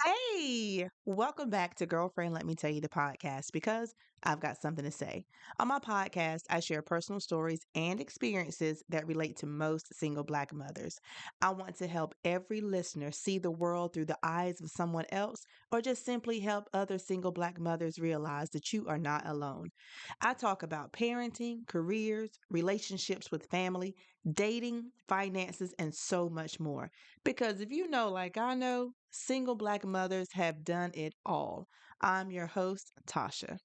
Hey, welcome back to Girlfriend Let Me Tell You the podcast because I've got something to say. On my podcast, I share personal stories and experiences that relate to most single Black mothers. I want to help every listener see the world through the eyes of someone else or just simply help other single Black mothers realize that you are not alone. I talk about parenting, careers, relationships with family, dating, finances, and so much more. Because if you know, like I know, single Black mothers have done it all. I'm your host, Tasha.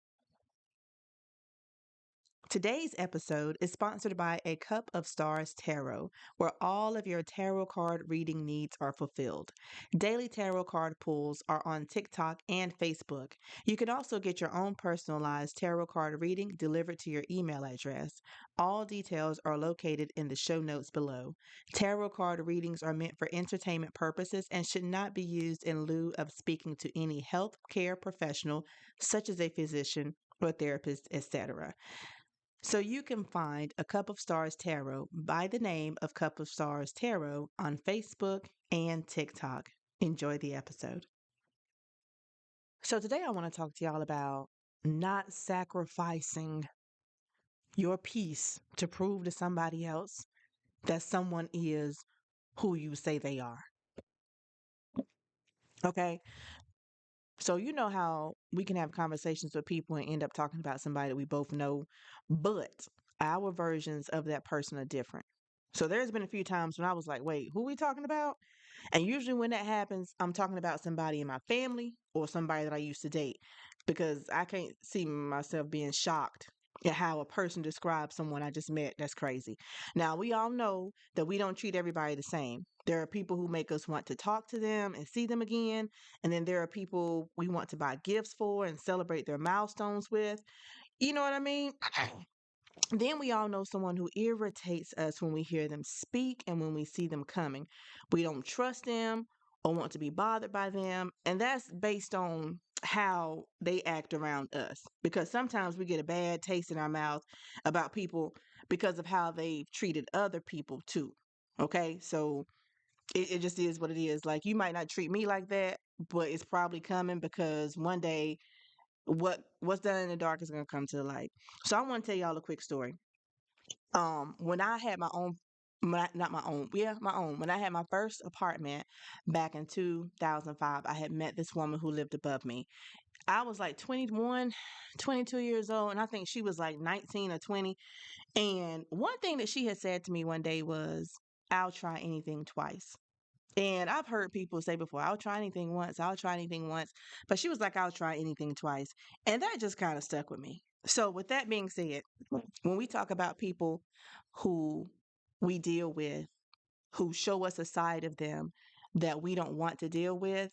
Today's episode is sponsored by A Cup of Stars Tarot, where all of your tarot card reading needs are fulfilled. Daily tarot card pulls are on TikTok and Facebook. You can also get your own personalized tarot card reading delivered to your email address. All details are located in the show notes below. Tarot card readings are meant for entertainment purposes and should not be used in lieu of speaking to any health care professional, such as a physician or therapist, etc. So you can find A Cup of Stars Tarot by the name of Cup of Stars Tarot on Facebook and TikTok. Enjoy the episode. So today I want to talk to y'all about not sacrificing your peace to prove to somebody else that someone is who you say they are. Okay? So you know how we can have conversations with people and end up talking about somebody that we both know, but our versions of that person are different. So there's been a few times when I was like, wait, who we talking about? And usually when that happens, I'm talking about somebody in my family or somebody that I used to date because I can't see myself being shocked at how a person describes someone I just met. That's crazy. Now, we all know that we don't treat everybody the same. There are people who make us want to talk to them and see them again. And then there are people we want to buy gifts for and celebrate their milestones with. You know what I mean? Then we all know someone who irritates us when we hear them speak and when we see them coming. We don't trust them or want to be bothered by them. And that's based on how they act around us. Because sometimes we get a bad taste in our mouth about people because of how they've treated other people too. Okay. So it just is what it is. Like you might not treat me like that, but it's probably coming because one day what's done in the dark is gonna come to the light. So I want to tell y'all a quick story. When I had my own, not my own, yeah, my own. When I had my first apartment back in 2005, I had met this woman who lived above me. I was like 21, 22 years old, and I think she was like 19 or 20. And one thing that she had said to me one day was, I'll try anything twice. And I've heard people say before, I'll try anything once, I'll try anything once. But she was like, I'll try anything twice. And that just kind of stuck with me. So, with that being said, when we talk about people who we deal with, who show us a side of them that we don't want to deal with,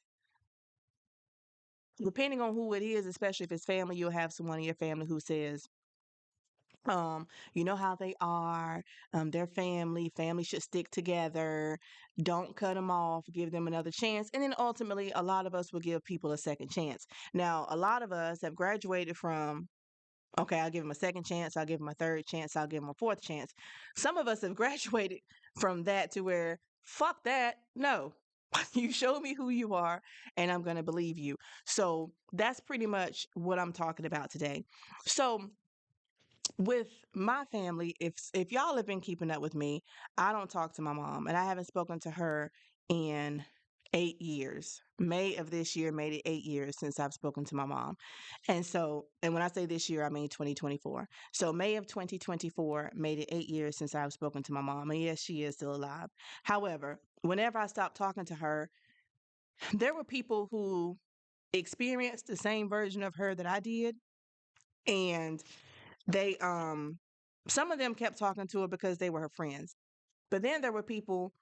depending on who it is, especially if it's family, you'll have someone in your family who says, you know how they are, their family should stick together, don't cut them off, give them another chance. And then ultimately, a lot of us will give people a second chance. Now, a lot of us have graduated from okay, I'll give him a second chance. I'll give him a third chance. I'll give him a fourth chance. Some of us have graduated from that to where, fuck that. No, you show me who you are and I'm going to believe you. So that's pretty much what I'm talking about today. So with my family, if y'all have been keeping up with me, I don't talk to my mom and I haven't spoken to her in 8 years. May of this year made it 8 years since I've spoken to my mom. And so, and when I say this year, I mean 2024. So May of 2024 made it 8 years since I've spoken to my mom. And yes, she is still alive. However, whenever I stopped talking to her, there were people who experienced the same version of her that I did. And they some of them kept talking to her because they were her friends. But then there were people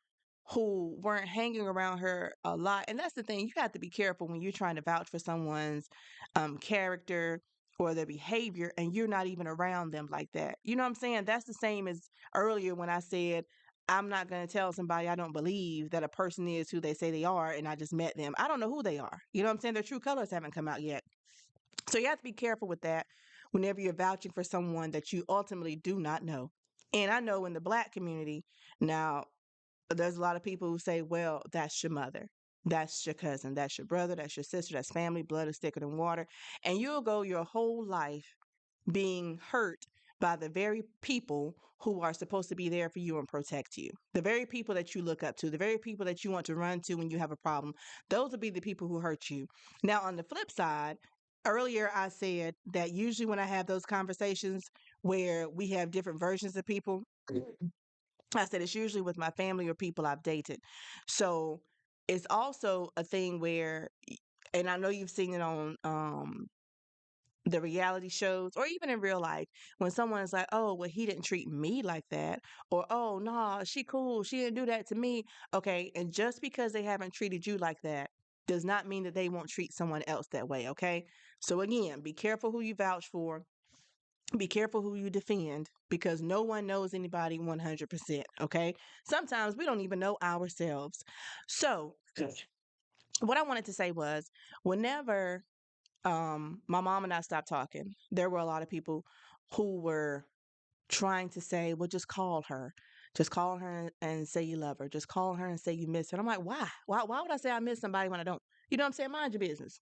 who weren't hanging around her a lot. And that's the thing, you have to be careful when you're trying to vouch for someone's character or their behavior and you're not even around them like that. You know what I'm saying? That's the same as earlier when I said I'm not going to tell somebody I don't believe that a person is who they say they are and I just met them. I don't know who they are. You know what I'm saying? Their true colors haven't come out yet. So you have to be careful with that whenever you're vouching for someone that you ultimately do not know. And I know in the Black community, now there's a lot of people who say, well, that's your mother. That's your cousin, that's your brother, that's your sister, that's family, blood is thicker than water. And you'll go your whole life being hurt by the very people who are supposed to be there for you and protect you. The very people that you look up to, the very people that you want to run to when you have a problem, those will be the people who hurt you. Now, on the flip side, earlier I said that usually when I have those conversations where we have different versions of people, I said it's usually with my family or people I've dated. So it's also a thing where, and I know you've seen it on the reality shows or even in real life, when someone is like, oh, well, he didn't treat me like that, or oh, nah, she cool, she didn't do that to me. Okay, and just because they haven't treated you like that does not mean that they won't treat someone else that way. Okay, so again, be careful who you vouch for, be careful who you defend, because no one knows anybody 100%. Okay, sometimes we don't even know ourselves. So what I wanted to say was, whenever my mom and I stopped talking, there were a lot of people who were trying to say, well, just call her. Just call her and say you love her. Just call her and say you miss her. And I'm like, why? Why would I say I miss somebody when I don't? You know what I'm saying? Mind your business.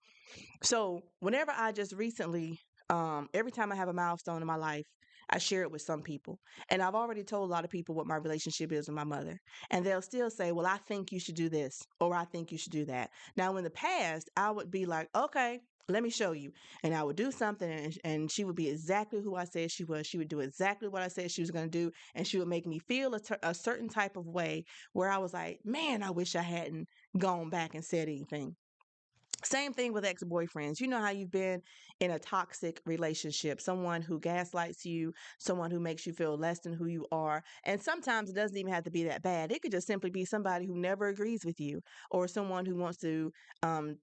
So whenever I just recently, every time I have a milestone in my life, I share it with some people. And I've already told a lot of people what my relationship is with my mother. And they'll still say, well, I think you should do this, or I think you should do that. Now, in the past, I would be like, okay, let me show you. And I would do something, and she would be exactly who I said she was. She would do exactly what I said she was going to do. And she would make me feel a certain type of way where I was like, man, I wish I hadn't gone back and said anything. Same thing with ex-boyfriends. You know how you've been in a toxic relationship, someone who gaslights you, someone who makes you feel less than who you are. And sometimes it doesn't even have to be that bad. It could just simply be somebody who never agrees with you, or someone who wants to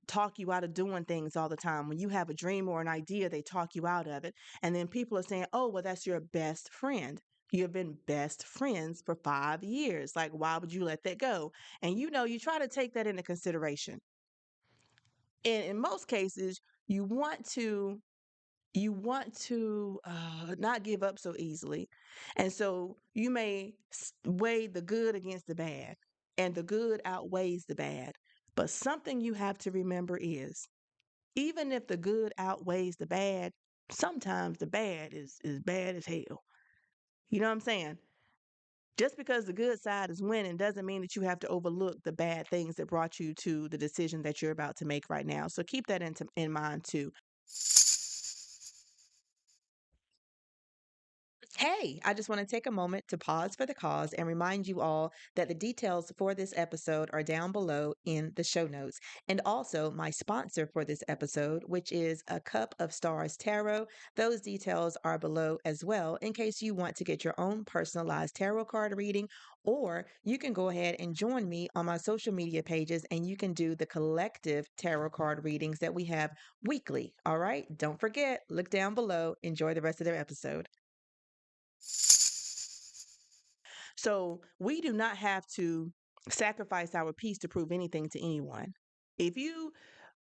talk you out of doing things all the time. When you have a dream or an idea, they talk you out of it. And then people are saying, oh, well, that's your best friend. You have been best friends for 5 years. Like, why would you let that go? And you try to take that into consideration. And in most cases, you want to not give up so easily. And so you may weigh the good against the bad, and the good outweighs the bad. But something you have to remember is, even if the good outweighs the bad, sometimes the bad is bad as hell. You know what I'm saying? Just because the good side is winning doesn't mean that you have to overlook the bad things that brought you to the decision that you're about to make right now. So keep that in mind too. Hey, I just want to take a moment to pause for the cause and remind you all that the details for this episode are down below in the show notes. And also, my sponsor for this episode, which is A Cup of Stars Tarot, those details are below as well in case you want to get your own personalized tarot card reading. Or you can go ahead and join me on my social media pages and you can do the collective tarot card readings that we have weekly. All right, don't forget, look down below. Enjoy the rest of their episode. So we do not have to sacrifice our peace to prove anything to anyone. If you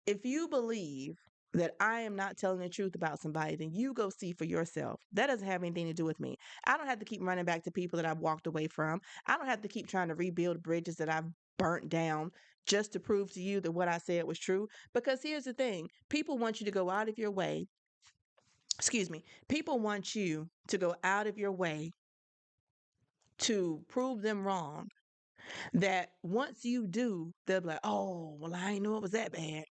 if you believe that I am not telling the truth about somebody, then you go see for yourself. That doesn't have anything to do with me. I don't have to keep running back to people that I've walked away from. I don't have to keep trying to rebuild bridges that I've burnt down just to prove to you that what I said was true. Because here's the thing, people want you to go out of your way. Excuse me. People want you to go out of your way to prove them wrong, that once you do, they'll be like, oh, well, I didn't know it was that bad.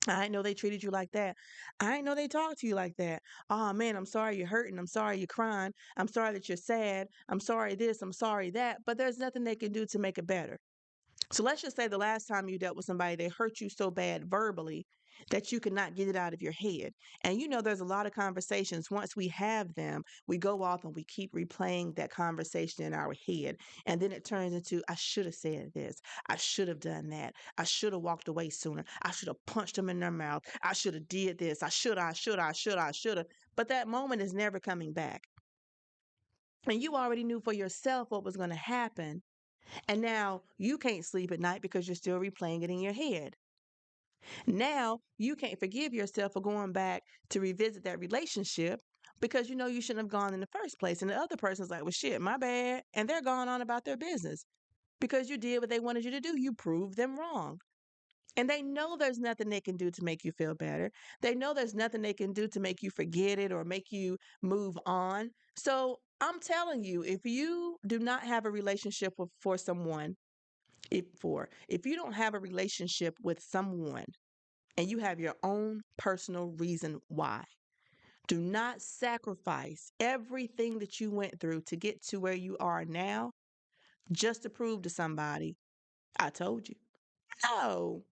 I didn't know they treated you like that. I didn't know they talked to you like that. Oh, man, I'm sorry you're hurting. I'm sorry you're crying. I'm sorry that you're sad. I'm sorry this. I'm sorry that. But there's nothing they can do to make it better. So let's just say the last time you dealt with somebody, they hurt you so bad verbally that you could not get it out of your head. And there's a lot of conversations. Once we have them, we go off and we keep replaying that conversation in our head. And then it turns into, I should have said this. I should have done that. I should have walked away sooner. I should have punched them in their mouth. I should have did this. I should have. But that moment is never coming back. And you already knew for yourself what was going to happen. And now you can't sleep at night because you're still replaying it in your head. Now you can't forgive yourself for going back to revisit that relationship because you shouldn't have gone in the first place. And the other person's like, well, shit, my bad. And they're going on about their business. because you did what they wanted you to do. You proved them wrong. And they know there's nothing they can do to make you feel better. They know there's nothing they can do to make you forget it or make you move on. So I'm telling you, if you do not have a relationship with for someone, if you don't have a relationship with someone and you have your own personal reason why, do not sacrifice everything that you went through to get to where you are now just to prove to somebody, I told you. No.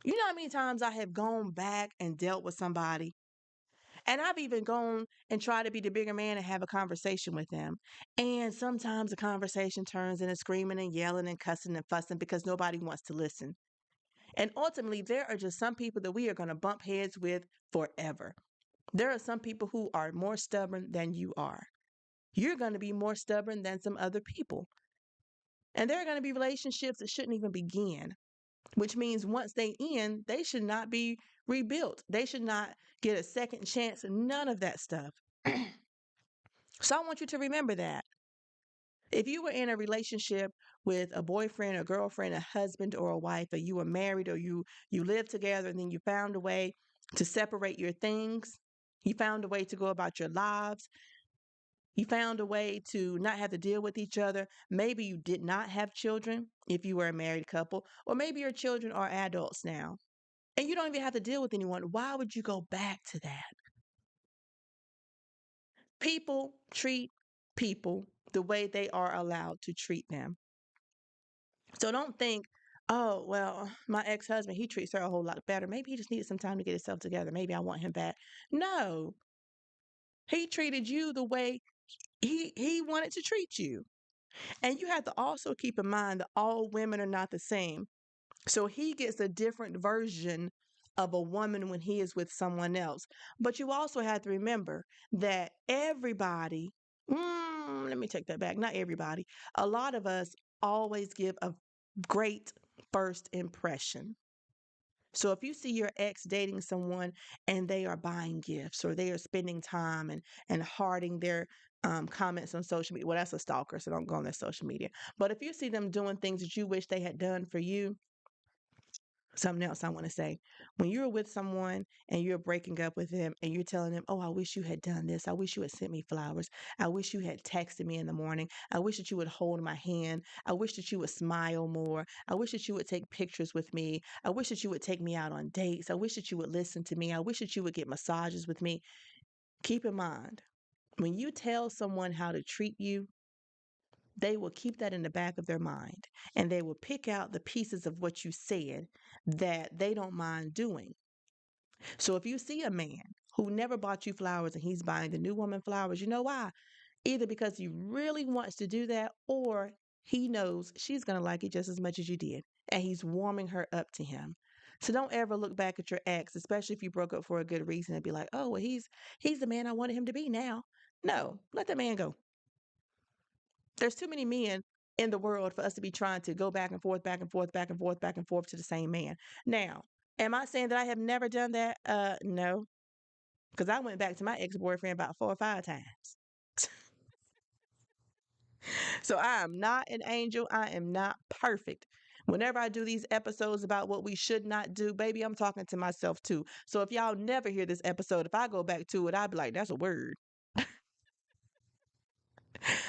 You know how many times I have gone back and dealt with somebody, and I've even gone and tried to be the bigger man and have a conversation with them. And sometimes the conversation turns into screaming and yelling and cussing and fussing because nobody wants to listen. And ultimately, there are just some people that we are going to bump heads with forever. There are some people who are more stubborn than you are. You're going to be more stubborn than some other people. And there are going to be relationships that shouldn't even begin, which means once they end, they should not be rebuilt. They should not get a second chance, none of that stuff. So I want you to remember that. If you were in a relationship with a boyfriend or girlfriend, a husband or a wife, or you were married or you lived together and then you found a way to separate your things, you found a way to go about your lives, you found a way to not have to deal with each other. Maybe you did not have children if you were a married couple, or maybe your children are adults now and you don't even have to deal with anyone. Why would you go back to that? People treat people the way they are allowed to treat them. So don't think, oh, well, my ex husband, he treats her a whole lot better. Maybe he just needed some time to get himself together. Maybe I want him back. No, he treated you the way he wanted to treat you. And you have to also keep in mind that all women are not the same. So he gets a different version of a woman when he is with someone else. But you also have to remember that everybody, let me take that back, not everybody, a lot of us always give a great first impression. So if you see your ex dating someone and they are buying gifts or they are spending time and hearting their comments on social media, well, that's a stalker, so don't go on their social media. But if you see them doing things that you wish they had done for you, something else I want to say. When you're with someone and you're breaking up with them and you're telling them, oh, I wish you had done this. I wish you had sent me flowers. I wish you had texted me in the morning. I wish that you would hold my hand. I wish that you would smile more. I wish that you would take pictures with me. I wish that you would take me out on dates. I wish that you would listen to me. I wish that you would get massages with me. Keep in mind, when you tell someone how to treat you, they will keep that in the back of their mind and they will pick out the pieces of what you said that they don't mind doing. So if you see a man who never bought you flowers and he's buying the new woman flowers, you know why? Either because he really wants to do that or he knows she's going to like it just as much as you did and he's warming her up to him. So don't ever look back at your ex, especially if you broke up for a good reason and be like, "Oh, well he's the man I wanted him to be now." No, let the man go. There's too many men in the world for us to be trying to go back and forth, back and forth, back and forth, back and forth to the same man. Now, am I saying that I have never done that? No, because I went back to my ex-boyfriend about 4 or 5 times. So I am not an angel. I am not perfect. Whenever I do these episodes about what we should not do, baby, I'm talking to myself too. So if y'all never hear this episode, if I go back to it, I'll be like, that's a word.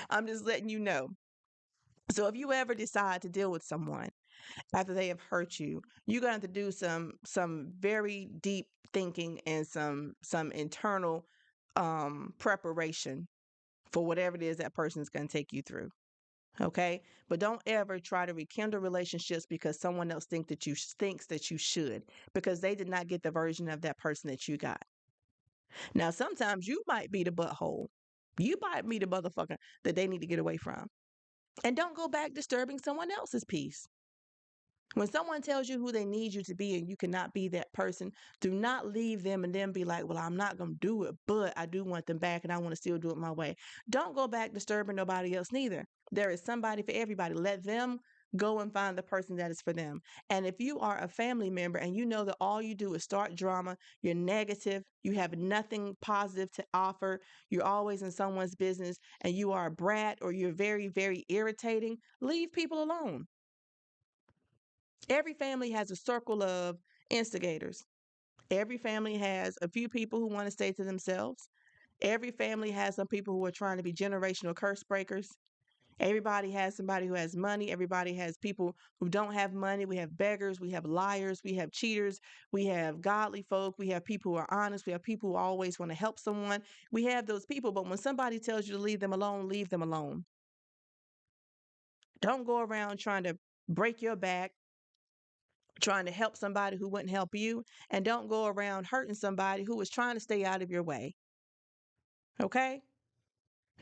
I'm just letting you know. So if you ever decide to deal with someone after they have hurt you, you're going to have to do some very deep thinking and some internal preparation for whatever it is that person is going to take you through. Okay, but don't ever try to rekindle relationships because someone else thinks that you should, because they did not get the version of that person that you got. Now sometimes you might be the butthole, you might be the motherfucker that they need to get away from, and don't go back disturbing someone else's peace. When someone tells you who they need you to be and you cannot be that person, do not leave them and then be like, well, I'm not going to do it, but I do want them back and I want to still do it my way. Don't go back disturbing nobody else neither. There is somebody for everybody. Let them go and find the person that is for them. And if you are a family member and you know that all you do is start drama, you're negative, you have nothing positive to offer, you're always in someone's business, and you are a brat or you're very, very irritating, leave people alone. Every family has a circle of instigators. Every family has a few people who want to stay to themselves. Every family has some people who are trying to be generational curse breakers. Everybody has somebody who has money. Everybody has people who don't have money. We have beggars. We have liars. We have cheaters. We have godly folk. We have people who are honest. We have people who always want to help someone. We have those people. But when somebody tells you to leave them alone, leave them alone. Don't go around trying to break your back, trying to help somebody who wouldn't help you. And don't go around hurting somebody who is trying to stay out of your way. Okay?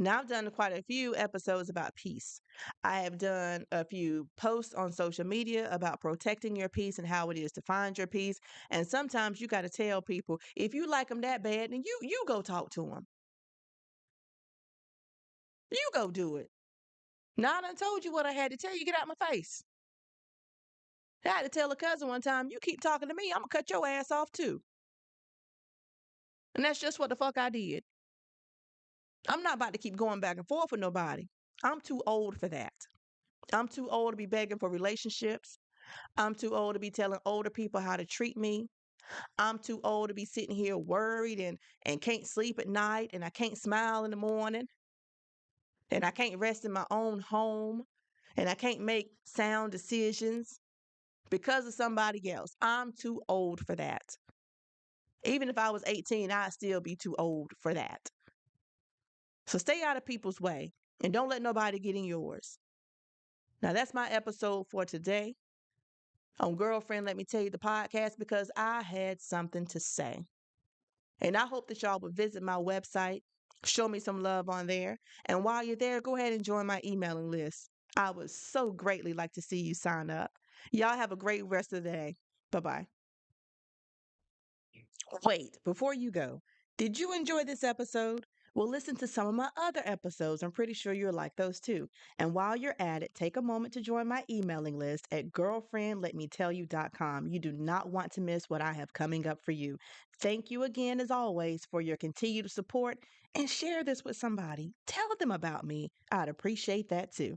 Now, I've done quite a few episodes about peace. I have done a few posts on social media about protecting your peace and how it is to find your peace. And sometimes you got to tell people if you like them that bad, then you go talk to them. You go do it. Now I done told you what I had to tell you. Get out my face. I had to tell a cousin one time, you keep talking to me, I'm gonna cut your ass off too. And that's just what the fuck I did. I'm not about to keep going back and forth with nobody. I'm too old for that. I'm too old to be begging for relationships. I'm too old to be telling older people how to treat me. I'm too old to be sitting here worried and can't sleep at night and I can't smile in the morning and I can't rest in my own home and I can't make sound decisions because of somebody else. I'm too old for that. Even if I was 18, I'd still be too old for that. So stay out of people's way and don't let nobody get in yours. Now, that's my episode for today on Girlfriend Let Me Tell You the podcast because I had something to say. And I hope that y'all will visit my website, show me some love on there. And while you're there, go ahead and join my emailing list. I would so greatly like to see you sign up. Y'all have a great rest of the day. Bye bye. Wait, before you go, did you enjoy this episode? Well, listen to some of my other episodes. I'm pretty sure you'll like those too. And while you're at it, take a moment to join my emailing list at girlfriendletmetellyou.com. You do not want to miss what I have coming up for you. Thank you again, as always, for your continued support and share this with somebody. Tell them about me. I'd appreciate that too.